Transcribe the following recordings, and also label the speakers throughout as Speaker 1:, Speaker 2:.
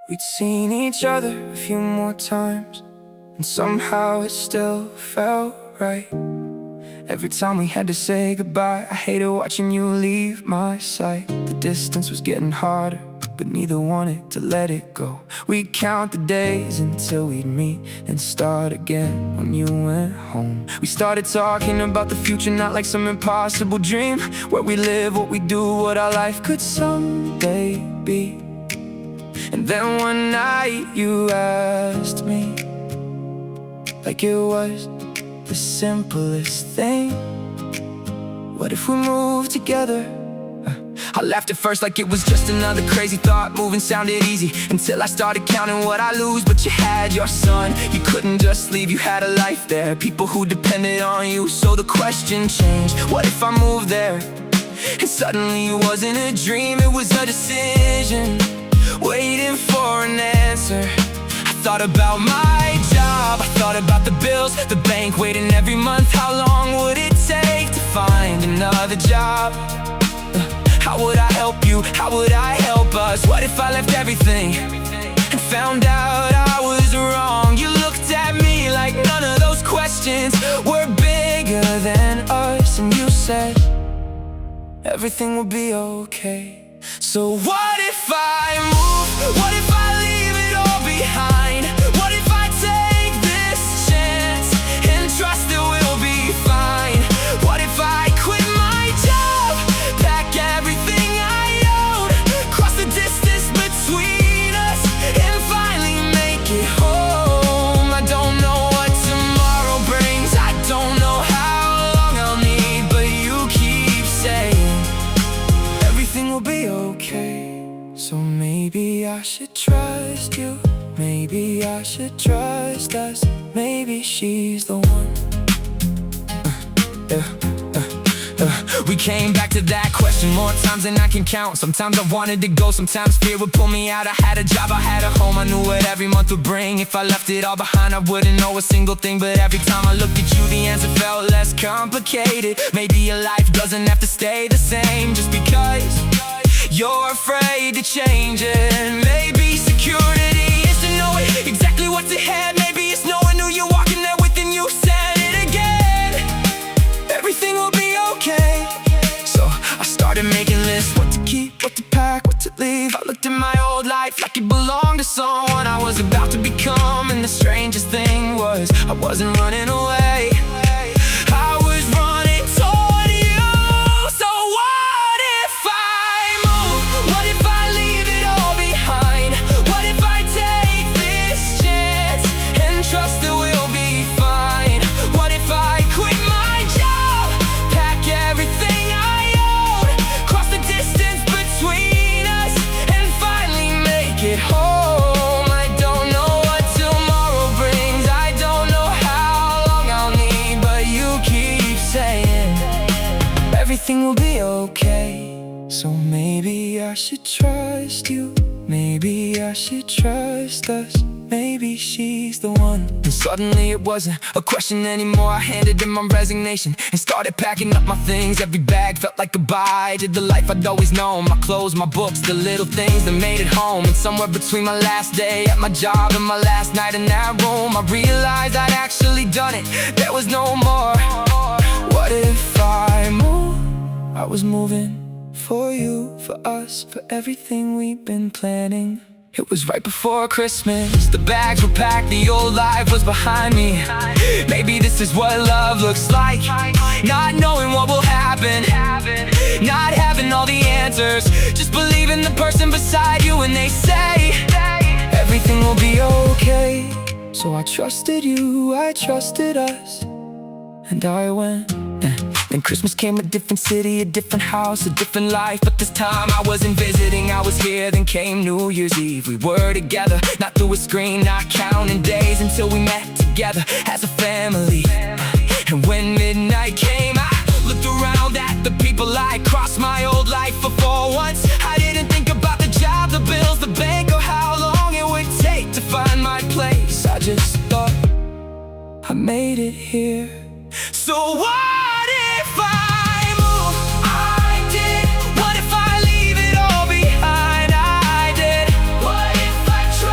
Speaker 1: We'd seen each other a few more times, and somehow it still felt right. Every time we had to say goodbye, I hated watching you leave my sight. The distance was getting harder, but neither wanted to let it go. We'd count the days until we'd meet and start again when you went home. We started talking about the future, not like some impossible dream, where we live, what we do, what our life could someday be. And then one night you asked me, like it was the simplest thing, what if we moved together? I laughed at first like it was just another crazy thought. Moving sounded easy until I started counting what I lose. But you had your son, you couldn't just leave, you had a life there, people who depended on you. So the question changed, what if I moved there? And suddenly it wasn't a dream, it was a decision, waiting for an answer. I thought about my job, I thought about the bills, the bank waiting every month. How long would it take to find another job? How would I help you? How would I help us? What if I left everything and found out I was wrong? You looked at me like none of those questions were bigger than us, and you said everything will be okay. So what if I move? What if I leave it all behind? What if I take this chance and trust that we'll be fine? What if I quit my job, pack everything I own, cross the distance between us, and finally make it home? I don't know what tomorrow brings, I don't know how long I'll need, but you keep saying everything will be okay. So maybe I should trust you, maybe I should trust us, maybe she's the one. We came back to that question more times than I can count. Sometimes I wanted to go, sometimes fear would pull me out. I had a job, I had a home, I knew what every month would bring. If I left it all behind, I wouldn't know a single thing. But every time I looked at you, the answer felt less complicated. Maybe your life doesn't have to stay the same just because you're afraid to change it. Maybe security is to know exactly what's ahead. Maybe it's knowing who you're walking there with, and you said it again, everything will be okay. So I started making lists, what to keep, what to pack, what to leave. I looked at my old life like it belonged to someone I was about to become. And the strangest thing was, I wasn't running away, I was running toward you. So what if I move? What if I leave it all behind? What if I take this chance and trust that we'll be fine? What if I quit my job, pack everything I own, cross the distance between us, and finally make it home? I don't know what tomorrow brings, I don't know how long I'll need, but you keep saying everything will be okay. So maybe I should trust you, maybe I should trust us, maybe she's the one. And suddenly it wasn't a question anymore. I handed in my resignation and started packing up my things. Every bag felt like goodbye to the life I'd always known. My clothes, my books, the little things that made it home. And somewhere between my last day at my job and my last night in that room, I realized I'd actually done it, there was no more. What if I move? I was moving for you, for us, for everything we've been planning. It was right before Christmas, the bags were packed, the old life was behind me. Maybe this is what love looks like, not knowing what will happen, not having all the answers, just believing the person beside you when they say everything will be okay. So I trusted you, I trusted us, and I went. Then Christmas came, a different city, a different house, a different life. But this time I wasn't visiting, I was here. Then came New Year's Eve, we were together, not through a screen, not counting days until we met together as a family. And when midnight came, I looked around at the people I crossed my old life before. Once I didn't think about the job, the bills, the bank, or how long it would take to find my place. I just thought I made it here. So what if I move? I did. What if I leave it all behind? I did. What if I try?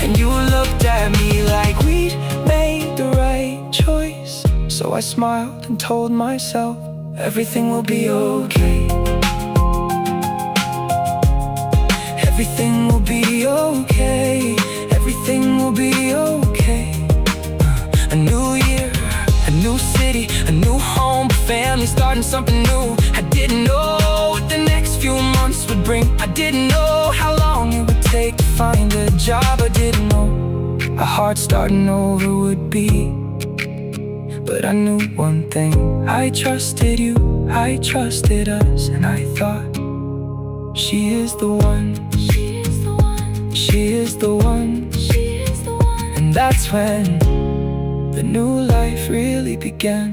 Speaker 1: And you looked at me like we'd made the right choice. So I smiled and told myself everything will be okay. Everything will be okay. Everything will be okay. A new year, a new city, a new home, a family starting something new. I didn't know what the next few months would bring. I didn't know how long it would take to find a job. I didn't know a heart starting over would be. But I knew one thing, I trusted you, I trusted us, and I thought, she is the one, she is the one, she is the one, she is the one. And that's when the new life really began.